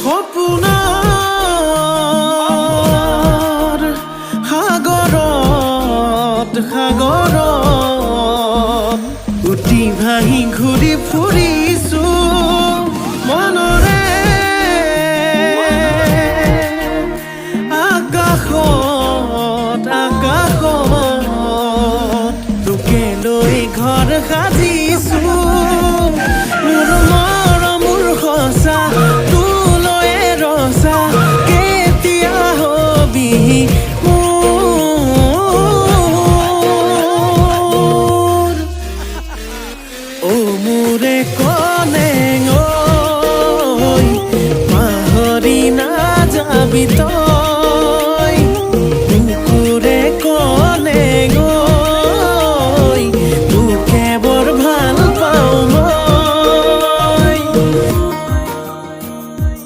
সপোনৰ সাগৰত উটি ভাহি ঘূৰি ফুৰিছো মনৰে আকাশত তোকে লৈ ঘৰ সাজি